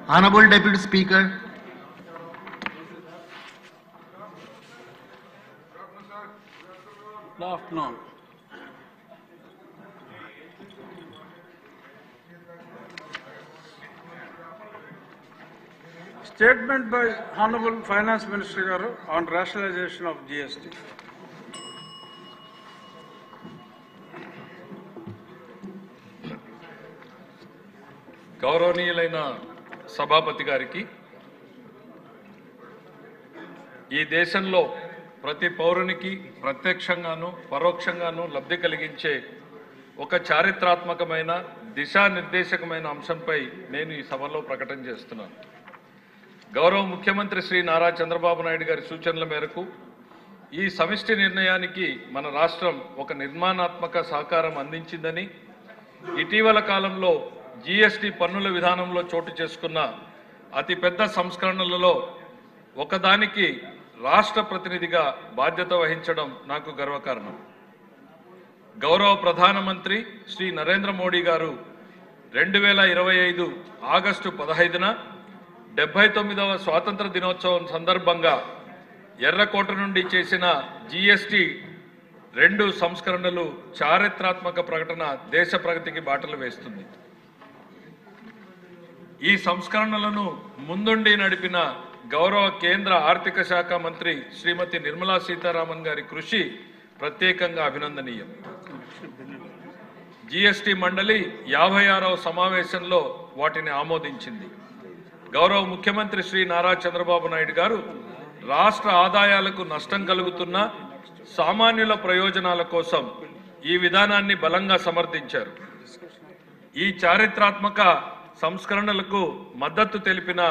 Honorable Deputy Speaker. Good afternoon. Statement by Honorable Finance Minister Garu on rationalization of GST. గౌరవనీయులైన సభాపతి గారికి ఈ దేశంలో ప్రతి పౌరునికి ప్రత్యక్షంగాను పరోక్షంగాను లబ్ధి కలిగించే ఒక చారిత్రాత్మకమైన దిశానిర్దేశకమైన అంశంపై నేను ఈ సభలో ప్రకటన చేస్తున్నాను. గౌరవ ముఖ్యమంత్రి శ్రీ నారా చంద్రబాబు నాయుడు గారి సూచనల మేరకు ఈ సమిష్టి నిర్ణయానికి మన రాష్ట్రం ఒక నిర్మాణాత్మక సహకారం అందించిందని, ఇటీవల కాలంలో జీఎస్టీ పన్నుల విధానంలో చోటు చేసుకున్న అతిపెద్ద సంస్కరణలలో ఒకదానికి రాష్ట్ర ప్రతినిధిగా బాధ్యత వహించడం నాకు గర్వకారణం. గౌరవ ప్రధానమంత్రి శ్రీ నరేంద్ర మోడీ గారు 2025 ఆగస్టు 15న 79వ స్వాతంత్ర దినోత్సవం సందర్భంగా ఎర్రకోట నుండి చేసిన జీఎస్టీ 2 సంస్కరణలు చారిత్రాత్మక ప్రకటన దేశ ప్రగతికి బాటలు వేస్తుంది. ఈ సంస్కరణలను ముందుండి నడిపిన గౌరవ కేంద్ర ఆర్థిక శాఖ మంత్రి శ్రీమతి నిర్మలా సీతారామన్ గారి కృషి ప్రత్యేకంగా అభినందనీయం. జీఎస్టీ మండలి 56వ సమావేశంలో వాటిని ఆమోదించింది. గౌరవ ముఖ్యమంత్రి శ్రీ నారా చంద్రబాబు నాయుడు గారు రాష్ట్ర ఆదాయాలకు నష్టం కలుగుతున్న సామాన్యుల ప్రయోజనాల కోసం ఈ విధానాన్ని బలంగా సమర్థించారు. ఈ చారిత్రాత్మక సంస్కరణలకు మద్దతు తెలిపిన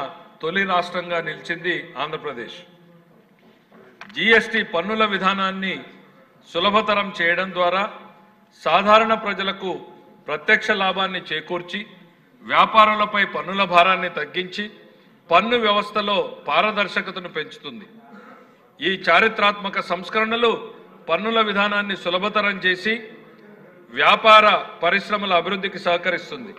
తొలి రాష్ట్రంగా నిలిచింది ఆంధ్రప్రదేశ్. జీఎస్టీ పన్నుల విధానాన్ని సులభతరం చేయడం ద్వారా సాధారణ ప్రజలకు ప్రత్యక్ష లాభాన్ని చేకూర్చి వ్యాపారులపై పన్నుల భారాన్ని తగ్గించి పన్ను వ్యవస్థలో పారదర్శకతను పెంచుతుంది. ఈ చారిత్రాత్మక సంస్కరణలు పన్నుల విధానాన్ని సులభతరం చేసి వ్యాపార పరిశ్రమల అభివృద్ధికి సహకరిస్తుంది.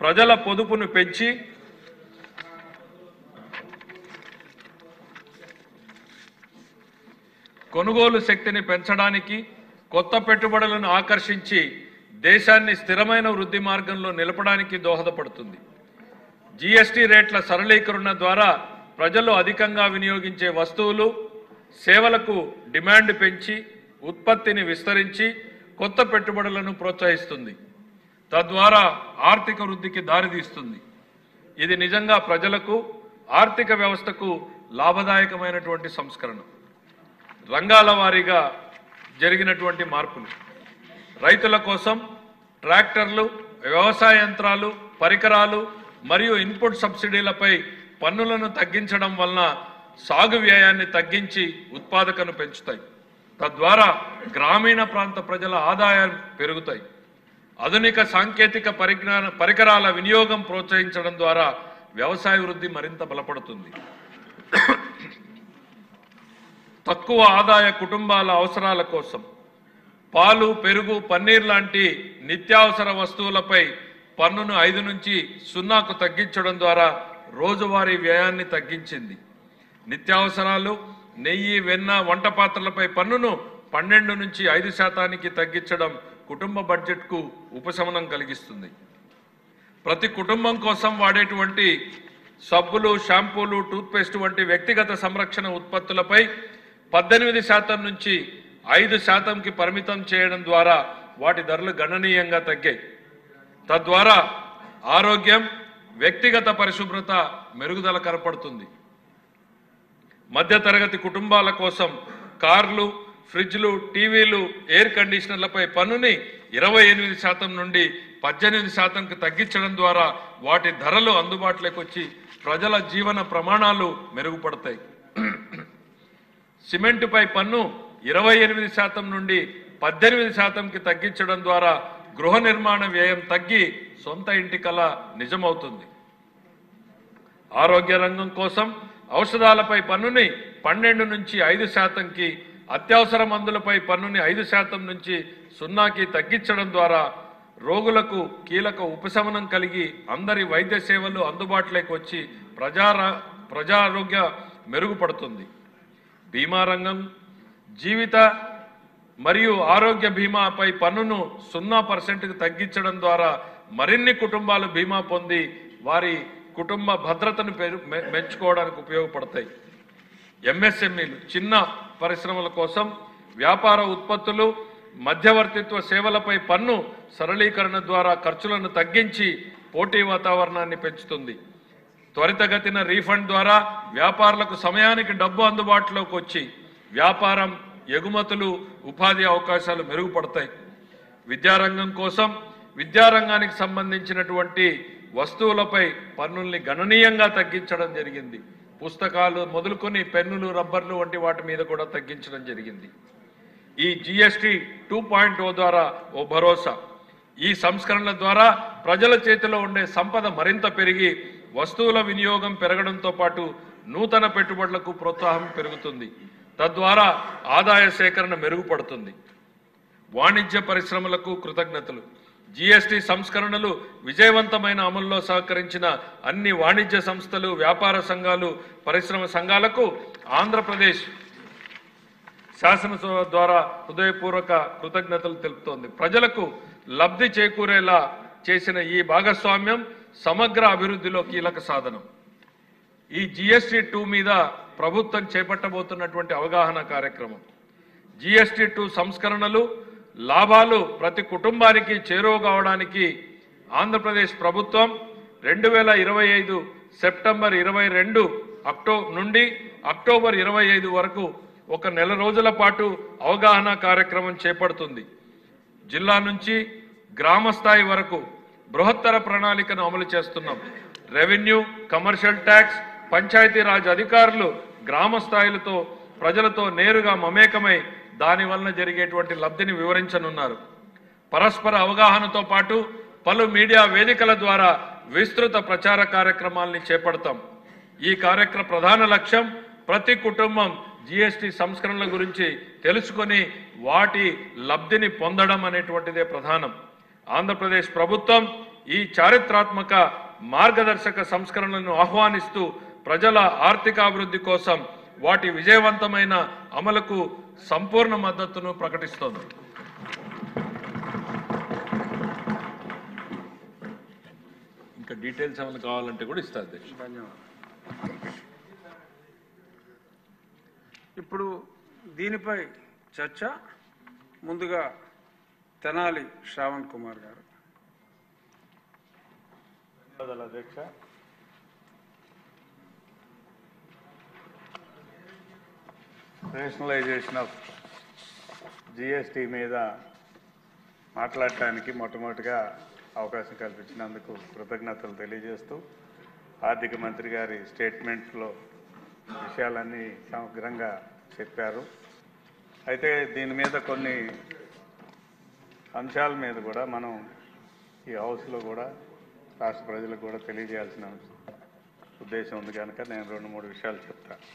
ప్రజల పొదుపును పెంచి కొనుగోలు శక్తిని పెంచడానికి, కొత్త పెట్టుబడులను ఆకర్షించి దేశాన్ని స్థిరమైన వృద్ధి మార్గంలో నిలపడానికి దోహదపడుతుంది. జీఎస్టీ రేట్ల సరళీకరణ ద్వారా ప్రజలు అధికంగా వినియోగించే వస్తువులు, సేవలకు డిమాండ్ పెంచి ఉత్పత్తిని విస్తరించి కొత్త పెట్టుబడులను ప్రోత్సహిస్తుంది. తద్వారా ఆర్థిక వృద్ధికి దారితీస్తుంది. ఇది నిజంగా ప్రజలకు, ఆర్థిక వ్యవస్థకు లాభదాయకమైనటువంటి సంస్కరణ. రంగాల వారీగా జరిగినటువంటి మార్పులు: రైతుల కోసం ట్రాక్టర్లు, వ్యవసాయ యంత్రాలు, పరికరాలు మరియు ఇన్పుట్ సబ్సిడీలపై పన్నులను తగ్గించడం వలన సాగు వ్యయాన్ని తగ్గించి ఉత్పాదకతను పెంచుతాయి. తద్వారా గ్రామీణ ప్రాంత ప్రజల ఆదాయాలు పెరుగుతాయి. ఆధునిక సాంకేతిక పరికరాల వినియోగం ప్రోత్సహించడం ద్వారా వ్యవసాయ వృద్ధి మరింత బలపడుతుంది. తక్కువ ఆదాయ కుటుంబాల అవసరాల కోసం పాలు, పెరుగు, పన్నీర్ లాంటి నిత్యావసర వస్తువులపై పన్నును 5 నుంచి 0కు తగ్గించడం ద్వారా రోజువారీ వ్యయాన్ని తగ్గించింది. నిత్యావసరాలు, నెయ్యి, వెన్న, వంట పాత్రలపై పన్నును 12 నుంచి 5% తగ్గించడం కుటుంబ బడ్జెట్కు ఉపశమనం కలిగిస్తుంది. ప్రతి కుటుంబం కోసం వాడేటువంటి సబ్బులు, షాంపూలు, టూత్పేస్ట్ వంటి వ్యక్తిగత సంరక్షణ ఉత్పత్తులపై 18% నుంచి 5%కి పరిమితం చేయడం ద్వారా వాటి ధరలు గణనీయంగా తగ్గాయి. తద్వారా ఆరోగ్యం, వ్యక్తిగత పరిశుభ్రత మెరుగుదల కనపడుతుంది. మధ్యతరగతి కుటుంబాల కోసం కార్లు, ఫ్రిడ్జ్లు, టీవీలు, ఎయిర్ కండిషనర్లపై పన్నుని 28% నుండి 18%కి తగ్గించడం ద్వారా వాటి ధరలు అందుబాటులోకి వచ్చి ప్రజల జీవన ప్రమాణాలు మెరుగుపడతాయి. సిమెంటుపై పన్ను 28% నుండి 18%కి తగ్గించడం ద్వారా గృహ నిర్మాణ వ్యయం తగ్గి సొంత ఇంటి కల నిజమవుతుంది. ఆరోగ్య రంగం కోసం ఔషధాలపై పన్నుని 12 నుంచి 5%కి, అత్యవసర మందులపై పన్నుని 5% నుంచి 0కి తగ్గించడం ద్వారా రోగులకు కీలక ఉపశమనం కలిగి అందరి వైద్య సేవలు అందుబాటులోకి వచ్చి ప్రజారోగ్య మెరుగుపడుతుంది. బీమా రంగం జీవిత మరియు ఆరోగ్య బీమాపై పన్నును 0%కు తగ్గించడం ద్వారా మరిన్ని కుటుంబాలు బీమా పొంది వారి కుటుంబ భద్రతను పెంచుకోవడానికి ఉపయోగపడతాయి. ఎంఎస్ఎంఈలు చిన్న పరిశ్రమల కోసం వ్యాపార ఉత్పత్తులు మధ్యవర్తిత్వ సేవలపై పన్ను సరళీకరణ ద్వారా ఖర్చులను తగ్గించి పోటీ వాతావరణాన్ని పెంచుతుంది. త్వరితగతిన రీఫండ్ ద్వారా వ్యాపారులకు సమయానికి డబ్బు అందుబాటులోకి వచ్చి వ్యాపారం ఎగుమతులు ఉపాధి అవకాశాలు మెరుగుపడతాయి. విద్యారంగం కోసం విద్యారంగానికి సంబంధించినటువంటి వస్తువులపై పన్నుల్ని గణనీయంగా తగ్గించడం జరిగింది. పుస్తకాలు మొదలుకొని పెన్నులు రబ్బర్లు వంటి వాటి మీద కూడా తగ్గించడం జరిగింది. ఈ GST 2.0 ద్వారా ఓ భరోసా. ఈ సంస్కరణల ద్వారా ప్రజల చేతిలో ఉండే సంపద మరింత పెరిగి వస్తువుల వినియోగం పెరగడంతో పాటు నూతన పెట్టుబడులకు ప్రోత్సాహం పెరుగుతుంది. తద్వారా ఆదాయ సేకరణ మెరుగుపడుతుంది. వాణిజ్య పరిశ్రమలకు కృతజ్ఞతలు. GST సంస్కరణలు విజయవంతమైన అమల్లో సహకరించిన అన్ని వాణిజ్య సంస్థలు, వ్యాపార సంఘాలు, పరిశ్రమ సంఘాలకు ఆంధ్రప్రదేశ్ శాసనసభ ద్వారా హృదయపూర్వక కృతజ్ఞతలు తెలుపుతోంది. ప్రజలకు లబ్ధి చేకూరేలా చేసిన ఈ భాగస్వామ్యం సమగ్ర అభివృద్ధిలో కీలక సాధనం. ఈ GST 2 మీద ప్రభుత్వం చేపట్టబోతున్నటువంటి అవగాహన కార్యక్రమం. GST 2 సంస్కరణలు లాభాలు ప్రతి కుటుంబానికి చేరువ కావడానికి ఆంధ్రప్రదేశ్ ప్రభుత్వం 2025 సెప్టెంబర్ 22 నుండి అక్టోబర్ 25 వరకు ఒక నెల రోజుల పాటు అవగాహన కార్యక్రమం చేపడుతుంది. జిల్లా నుంచి గ్రామ స్థాయి వరకు బృహత్తర ప్రణాళికను అమలు చేస్తున్నాం. రెవెన్యూ, కమర్షియల్ ట్యాక్స్, పంచాయతీరాజ్ అధికారులు గ్రామ స్థాయిలతో ప్రజలతో నేరుగా మమేకమై దాని వలన జరిగేటువంటి లబ్ధిని వివరించనున్నారు. పరస్పర అవగాహనతో పాటు పలు మీడియా వేదికల ద్వారా విస్తృత ప్రచార కార్యక్రమాల్ని చేపడతాం. ఈ కార్యక్రమ ప్రధాన లక్ష్యం ప్రతి కుటుంబం GST సంస్కరణల గురించి తెలుసుకొని వాటి లబ్ధిని పొందడం అనేటువంటిదే ప్రధానం. ఆంధ్రప్రదేశ్ ప్రభుత్వం ఈ చారిత్రాత్మక మార్గదర్శక సంస్కరణలను ఆహ్వానిస్తూ ప్రజల ఆర్థికాభివృద్ధి కోసం వాటి విజయవంతమైన అమలుకు సంపూర్ణ మద్దతును ప్రకటిస్తోంది. ఇంకా డీటెయిల్స్ ఏమైనా కావాలంటే కూడా ఇస్తుంది. ధన్యవాదాలు. ఇప్పుడు దీనిపై చర్చ. ముందుగా తెనాలి శ్రావణ్ కుమార్ గారు. అధ్యక్ష, రేషనలైజేషన్ ఆఫ్ GST మీద మాట్లాడటానికి మొట్టమొదటిగా అవకాశం కల్పించినందుకు కృతజ్ఞతలు తెలియజేస్తూ ఆర్థిక మంత్రి గారి స్టేట్మెంట్లో విషయాలన్నీ సమగ్రంగా చెప్పారు. అయితే దీని మీద కొన్ని అంశాల మీద కూడా మనం ఈ హౌస్లో కూడా రాష్ట్ర ప్రజలకు కూడా తెలియజేయాల్సిన ఉద్దేశం ఉంది కనుక నేను 2-3 విషయాలు చెప్తాను.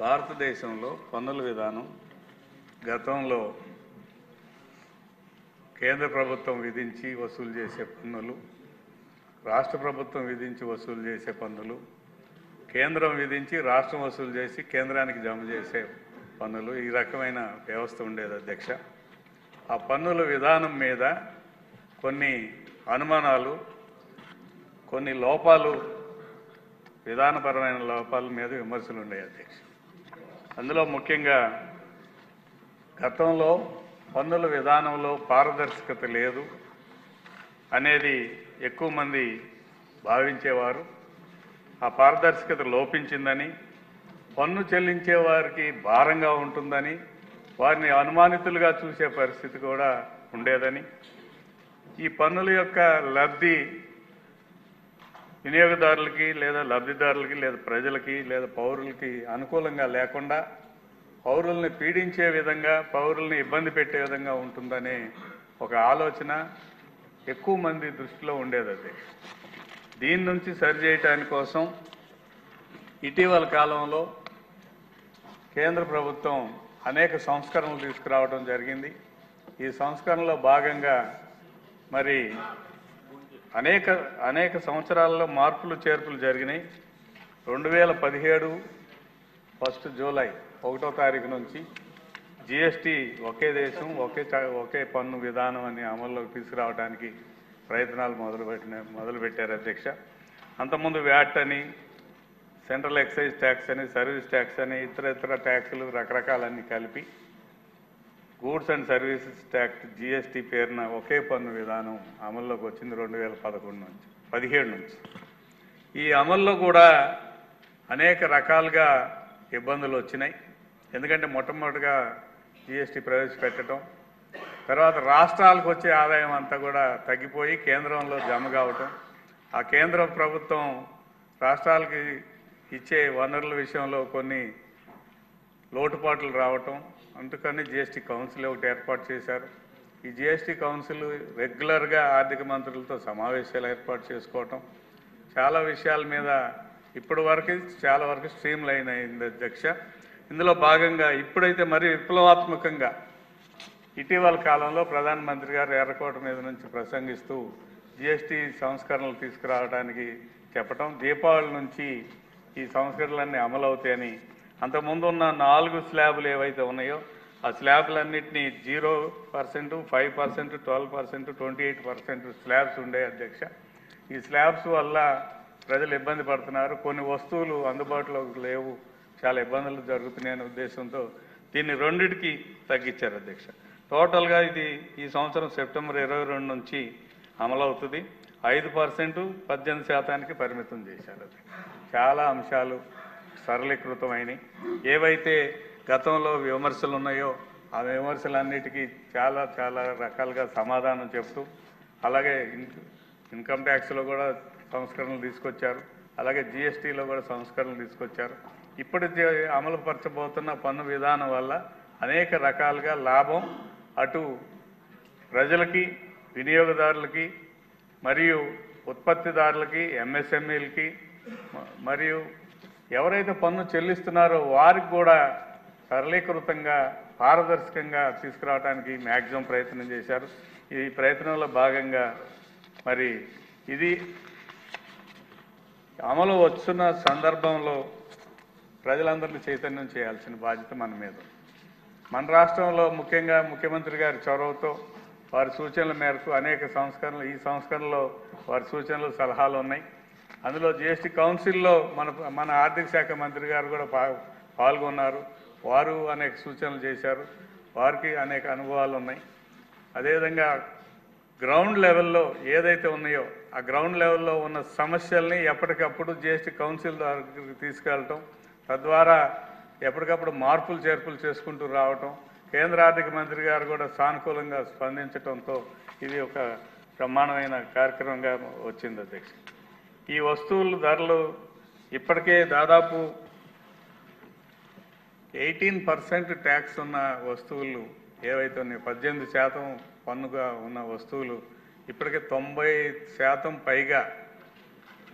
భారతదేశంలో పన్నుల విధానం గతంలో కేంద్ర ప్రభుత్వం విధించి వసూలు చేసే పన్నులు, రాష్ట్ర ప్రభుత్వం విధించి వసూలు చేసే పన్నులు, కేంద్రం విధించి రాష్ట్రం వసూలు చేసి కేంద్రానికి జమ చేసే పన్నులు, ఈ రకమైన వ్యవస్థ ఉండేది అధ్యక్ష. ఆ పన్నుల విధానం మీద కొన్ని అనుమానాలు, కొన్ని లోపాలు, విధానపరమైన లోపాల మీద విమర్శలు ఉన్నాయి అధ్యక్ష. అందులో ముఖ్యంగా గతంలో పన్నుల విధానంలో పారదర్శకత లేదు అనేది ఎక్కువ మంది భావించేవారు. ఆ పారదర్శకత లోపించిందని, పన్ను చెల్లించే వారికి భారంగా ఉంటుందని, వారిని అనుమానితులుగా చూసే పరిస్థితి కూడా ఉండేదని, ఈ పన్నుల యొక్క లబ్ధి వినియోగదారులకి లేదా లబ్ధిదారులకి లేదా ప్రజలకి లేదా పౌరులకి అనుకూలంగా లేకుండా పౌరుల్ని పీడించే విధంగా, పౌరుల్ని ఇబ్బంది పెట్టే విధంగా ఉంటుందనే ఒక ఆలోచన ఎక్కువ మంది దృష్టిలో ఉండేది. అది దీని నుంచి సరిచేయటాని కోసం ఇటీవల కాలంలో కేంద్ర ప్రభుత్వం అనేక సంస్కరణలు తీసుకురావడం జరిగింది. ఈ సంస్కరణలో భాగంగా మరి అనేక సంవత్సరాల్లో మార్పులు చేర్పులు జరిగినాయి. 2017 1 జూలై 1వ తారీఖు నుంచి జిఎస్టీ ఒకే దేశం ఒకే పన్ను విధానం అని అమల్లోకి తీసుకురావడానికి ప్రయత్నాలు మొదలుపెట్టారు అధ్యక్ష. అంతకుముందు వ్యాట్ అని, సెంట్రల్ ఎక్సైజ్ ట్యాక్స్ అని, సర్వీస్ ట్యాక్స్ అని, ఇతర ట్యాక్సులు రకరకాలన్నీ కలిపి goods and services tax GST పేరున ఒకే పన్ను విధానం అమల్లోకి వచ్చింది 2017 నుంచి. ఈ అమల్లో కూడా అనేక రకాలుగా ఇబ్బందులు వచ్చినాయి. ఎందుకంటే మొట్టమొదటిగా జిఎస్టీ ప్రవేశపెట్టడం, తర్వాత రాష్ట్రాలకు వచ్చే ఆదాయం అంతా కూడా తగ్గిపోయి కేంద్రంలో జమ కావటం, ఆ కేంద్ర ప్రభుత్వం రాష్ట్రాలకి ఇచ్చే వనరుల విషయంలో కొన్ని లోటుపాట్లు రావటం, అందుకని జిఎస్టీ కౌన్సిల్ ఒకటి ఏర్పాటు చేశారు. ఈ జిఎస్టీ కౌన్సిల్ రెగ్యులర్గా ఆర్థిక మంత్రులతో సమావేశాలు ఏర్పాటు చేసుకోవటం, చాలా విషయాల మీద చాలా వరకు స్ట్రీమ్ లైన్ అయింది అధ్యక్ష. ఇందులో భాగంగా ఇప్పుడైతే మరీ విప్లవాత్మకంగా ఇటీవల కాలంలో ప్రధానమంత్రి గారు ఎర్రకోట మీద నుంచి ప్రసంగిస్తూ జిఎస్టీ సంస్కరణలు తీసుకురావడానికి చెప్పటం, దీపావళి నుంచి ఈ సంస్కరణలన్నీ అమలవుతాయని, అంతకుముందు ఉన్న 4 స్లాబులు ఏవైతే ఉన్నాయో ఆ స్లాబులన్నింటినీ 0%, 5%, 12%, 28% స్లాబ్స్ ఉండే అధ్యక్ష. ఈ స్లాబ్స్ వల్ల ప్రజలు ఇబ్బంది పడుతున్నారు, కొన్ని వస్తువులు అందుబాటులోకి లేవు, చాలా ఇబ్బందులు జరుగుతున్నాయనే ఉద్దేశంతో దీన్ని 2కి తగ్గించారు అధ్యక్ష. టోటల్గా ఇది ఈ సంవత్సరం సెప్టెంబర్ 22 నుంచి అమలవుతుంది. 5% 18% పరిమితం చేశారు. చాలా అంశాలు సరళీకృతమైనవి. ఏవైతే గతంలో విమర్శలు ఉన్నాయో ఆ విమర్శలన్నిటికీ చాలా రకాలుగా సమాధానం చెప్తూ, అలాగే ఇన్కమ్ ట్యాక్స్లో కూడా సంస్కరణలు తీసుకొచ్చారు, అలాగే జిఎస్టీలో కూడా సంస్కరణలు తీసుకొచ్చారు. ఇప్పుడు అమలుపరచబోతున్న పన్ను విధానం వల్ల అనేక రకాలుగా లాభం అటు ప్రజలకి, వినియోగదారులకి, మరియు ఉత్పత్తిదారులకి, ఎంఎస్ఎంఈలకి, మరియు ఎవరైతే పన్ను చెల్లిస్తున్నారో వారికి కూడా సరళీకృతంగా పారదర్శకంగా తీసుకురావడానికి మ్యాక్సిమం ప్రయత్నం చేశారు. ఈ ప్రయత్నంలో భాగంగా మరి ఇది అమలు వస్తున్న సందర్భంలో ప్రజలందరినీ చైతన్యం చేయాల్సిన బాధ్యత మన మీద. మన రాష్ట్రంలో ముఖ్యంగా ముఖ్యమంత్రి గారి చొరవతో వారి సూచనల మేరకు అనేక సంస్కరణలు, ఈ సంస్కరణలో వారి సూచనలు సలహాలు ఉన్నాయి. అందులో జిఎస్టీ కౌన్సిల్లో మన ఆర్థిక శాఖ మంత్రి గారు కూడా పాల్గొన్నారు. వారు అనేక సూచనలు చేశారు, వారికి అనేక అనుభవాలు ఉన్నాయి. అదేవిధంగా గ్రౌండ్ లెవెల్లో ఏదైతే ఉన్నాయో ఆ గ్రౌండ్ లెవెల్లో ఉన్న సమస్యల్ని ఎప్పటికప్పుడు జిఎస్టీ కౌన్సిల్ దగ్గరికి తీసుకెళ్ళటం, తద్వారా ఎప్పటికప్పుడు మార్పులు చేర్పులు చేసుకుంటూ రావటం, కేంద్ర ఆర్థిక మంత్రి గారు కూడా సానుకూలంగా స్పందించడంతో ఇది ఒక బ్రహ్మాండమైన కార్యక్రమంగా వచ్చింది అధ్యక్ష. ఈ వస్తువుల ధరలు ఇప్పటికే దాదాపు 18% ట్యాక్స్ ఉన్న వస్తువులు ఏవైతే ఉన్నాయో, 18% పన్నుగా ఉన్న వస్తువులు ఇప్పటికే 90% పైగా,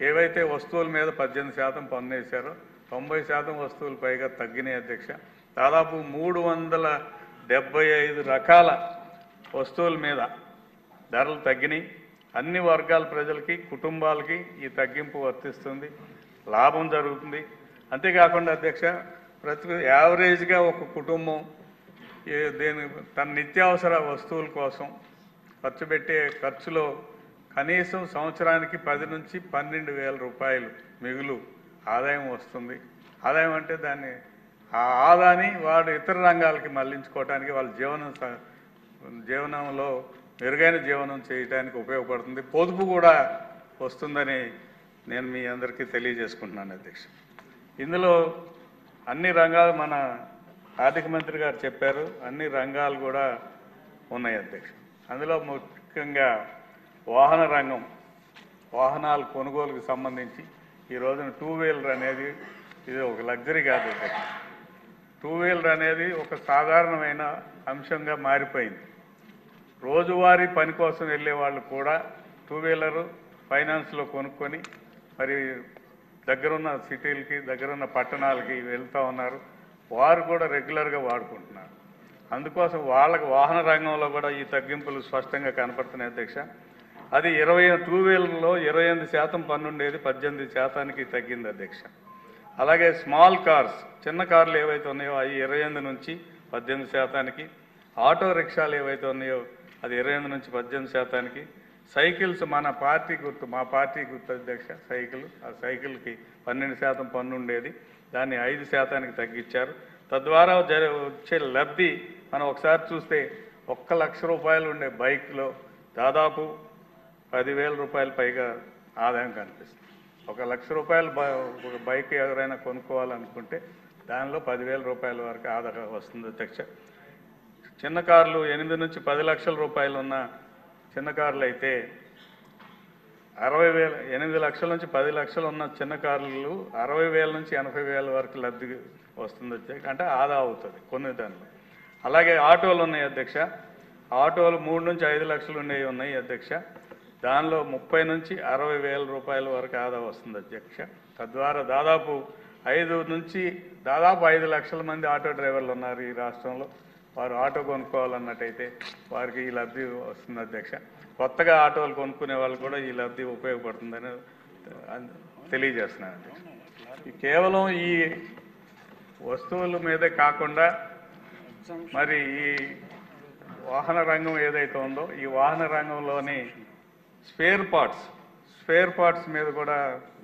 ఏవైతే వస్తువుల మీద 18% పన్ను వేశారో 90% వస్తువులు పైగా తగ్గినాయి అధ్యక్ష. దాదాపు 375 రకాల వస్తువుల మీద ధరలు తగ్గినాయి. అన్ని వర్గాల ప్రజలకి, కుటుంబాలకి ఈ తగ్గింపు వర్తిస్తుంది, లాభం జరుగుతుంది. అంతేకాకుండా అధ్యక్ష, యావరేజ్గా ఒక కుటుంబం తన నిత్యావసర వస్తువుల కోసం ఖర్చు పెట్టే ఖర్చులో కనీసం సంవత్సరానికి 10 నుంచి 12,000 రూపాయలు మిగులు ఆదాయం వస్తుంది. ఆదాయం అంటే దాన్ని ఆ ఆదాయాన్ని వాడు ఇతర రంగాలకి మళ్లించుకోవడానికి, వాళ్ళ జీవనంలో మెరుగైన జీవనం చేయడానికి ఉపయోగపడుతుంది. పొదుపు కూడా వస్తుందని నేను మీ అందరికీ తెలియజేసుకుంటున్నాను అధ్యక్ష. ఇందులో అన్ని రంగాలు మన ఆర్థిక మంత్రి గారు చెప్పారు, అన్ని రంగాలు కూడా ఉన్నాయి అధ్యక్ష. అందులో ముఖ్యంగా వాహన రంగం, వాహనాల కొనుగోలుకు సంబంధించి ఈ రోజున 2 వీలర్ అనేది ఇది ఒక లగ్జరీ కాదు అధ్యక్ష. 2 వీలర్ అనేది ఒక సాధారణమైన అంశంగా మారిపోయింది. రోజువారీ పని కోసం వెళ్ళే వాళ్ళు కూడా 2 వీలరు ఫైనాన్స్లో కొనుక్కొని మరి దగ్గరున్న సిటీలకి, దగ్గరున్న పట్టణాలకి వెళ్తూ ఉన్నారు. వారు కూడా రెగ్యులర్గా వాడుకుంటున్నారు. అందుకోసం వాళ్ళకి వాహన రంగంలో కూడా ఈ తగ్గింపులు స్పష్టంగా కనపడుతున్నాయి అధ్యక్ష. అది 2 వీలర్లో 28% పన్ను ఉండేది 18% తగ్గింది అధ్యక్ష. అలాగే స్మాల్ కార్స్, చిన్న కార్లు ఏవైతే ఉన్నాయో అవి 28 నుంచి 18%, ఆటో రిక్షాలు ఏవైతే ఉన్నాయో అది 28 నుంచి 18%, సైకిల్స్ మా పార్టీ గుర్తు అధ్యక్ష సైకిల్, ఆ సైకిల్కి 12% పన్ను ఉండేది, దాన్ని 5% తగ్గించారు. తద్వారా వచ్చే లబ్ధి మనం ఒకసారి చూస్తే 1 లక్ష రూపాయలు ఉండే బైక్లో దాదాపు 10,000 రూపాయలు పైగా ఆదాయం కనిపిస్తుంది. 1 లక్ష రూపాయలు ఒక బైక్ ఎవరైనా కొనుక్కోవాలనుకుంటే దానిలో 10,000 రూపాయల వరకు ఆదాయం వస్తుంది అధ్యక్ష. చిన్న కార్లు 8 నుంచి 10 లక్షల రూపాయలు ఉన్న చిన్న కార్లు అయితే 8 లక్షల నుంచి 10 లక్షలు ఉన్న చిన్న కార్లు 60,000 నుంచి 80,000 వరకు లబ్ధి వస్తుంది అధ్యక్ష. అంటే ఆదా అవుతుంది కొన్ని దానిలో. అలాగే ఆటోలు ఉన్నాయి అధ్యక్ష. ఆటోలు 3 నుంచి 5 లక్షలు ఉండేవి ఉన్నాయి అధ్యక్ష. దానిలో 30 నుంచి 60,000 రూపాయల వరకు ఆదా వస్తుంది అధ్యక్ష. తద్వారా దాదాపు 5 లక్షల మంది ఆటో డ్రైవర్లు ఉన్నారు ఈ రాష్ట్రంలో. వారు ఆటో కొనుక్కోవాలన్నట్టయితే వారికి ఈ లబ్ధి వస్తుంది అధ్యక్ష. కొత్తగా ఆటోలు కొనుక్కునే వాళ్ళు కూడా ఈ లబ్ధి ఉపయోగపడుతుందని తెలియజేస్తున్నాను అధ్యక్ష. కేవలం ఈ వస్తువుల మీదే కాకుండా మరి ఈ వాహన రంగం ఏదైతే ఉందో ఈ వాహన రంగంలోని స్పేర్ పార్ట్స్ మీద కూడా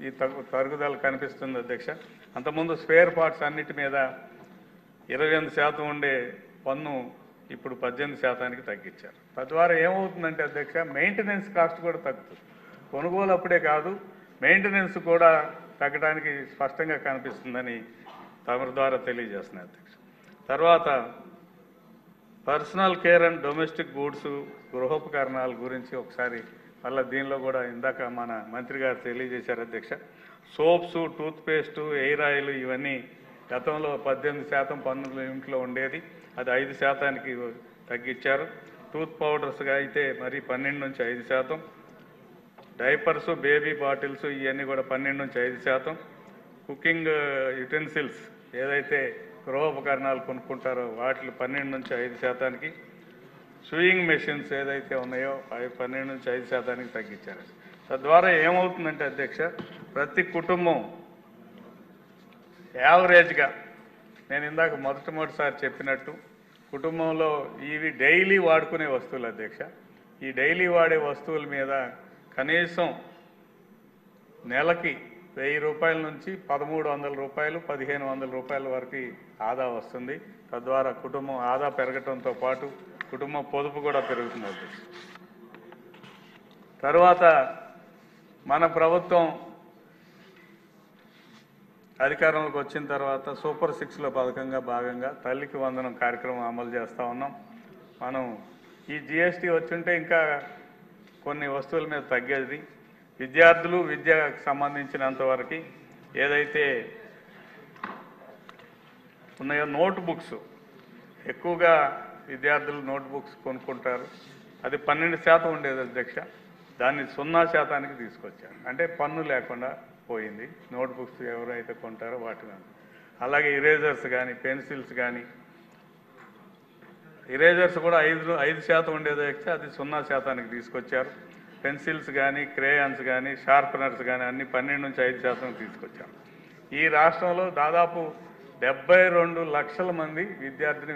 ఈ తరుగుదల కనిపిస్తుంది అధ్యక్ష. అంతకుముందు స్పేర్ పార్ట్స్ అన్నిటి మీద 28% ఉండే పన్ను ఇప్పుడు 18% తగ్గించారు. తద్వారా ఏమవుతుందంటే అధ్యక్ష మెయింటెనెన్స్ కాస్ట్ కూడా తగ్గుతుంది. కొనుగోలు అప్పుడే కాదు, మెయింటెనెన్స్ కూడా తగ్గడానికి స్పష్టంగా కనిపిస్తుందని తమరి ద్వారా తెలియజేస్తున్నాయి అధ్యక్ష. తర్వాత personal care and domestic goods, గృహోపకరణాల గురించి ఒకసారి మళ్ళీ దీనిలో కూడా ఇందాక మన మంత్రి గారు తెలియజేశారు అధ్యక్ష. సోప్స్, టూత్పేస్ట్, ఎయిర్ ఆయిల్ ఇవన్నీ గతంలో 18% పన్నుల లిమిట్లో ఉండేది, అది 5% తగ్గించారు. టూత్ పౌడర్స్గా అయితే మరి 12 నుంచి 5%, డైపర్స్, బేబీ బాటిల్స్ ఇవన్నీ కూడా 12 నుంచి 5%, కుకింగ్ యుటెన్సిల్స్ ఏదైతే గృహోపకరణాలు కొనుక్కుంటారో వాటిని 12 నుంచి 5%, స్వింగ్ మెషిన్స్ ఏదైతే ఉన్నాయో అవి 12 నుంచి 5% తగ్గించారు. తద్వారా ఏమవుతుందంటే అధ్యక్ష ప్రతి కుటుంబం యావరేజ్గా నేను ఇందాక మొదటిసారి చెప్పినట్టు కుటుంబంలో ఇవి డైలీ వాడుకునే వస్తువులు అధ్యక్ష. ఈ డైలీ వాడే వస్తువుల మీద కనీసం నెలకి 1000 రూపాయల నుంచి 1,300 రూపాయలు 1,500 రూపాయల వరకు ఆదా వస్తుంది. తద్వారా కుటుంబం ఆదా పెరగటంతో పాటు కుటుంబ పొదుపు కూడా పెరుగుతుంది అధ్యక్ష. తర్వాత మన ప్రభుత్వం అధికారంలోకి వచ్చిన తర్వాత సూపర్ 6లో పథకంగా భాగంగా తల్లికి వందనం కార్యక్రమం అమలు చేస్తూ ఉన్నాం. మనం ఈ జిఎస్టీ వచ్చుంటే ఇంకా కొన్ని వస్తువుల మీద తగ్గేది. విద్యార్థులు విద్యకు సంబంధించినంతవరకు ఏదైతే ఉన్నాయో నోట్ బుక్స్ ఎక్కువగా విద్యార్థులు నోట్ బుక్స్ కొనుక్కుంటారు. అది 12% ఉండేది అధ్యక్ష, దాన్ని 0% తీసుకొచ్చారు. అంటే పన్ను లేకుండా పోయింది నోట్ బుక్స్ ఎవరైతే కొంటారో వాటి మీద. అలాగే ఇరేజర్స్ కానీ పెన్సిల్స్ కానీ ఇరేజర్స్ కూడా 5% ఉండేది అధ్యక్ష, అది 0% తీసుకొచ్చారు. పెన్సిల్స్ కానీ క్రేయాన్స్ కానీ షార్పనర్స్ కానీ అన్ని 12 నుంచి 5% తీసుకొచ్చారు. ఈ రాష్ట్రంలో దాదాపు 72 లక్షల మంది విద్యార్థిని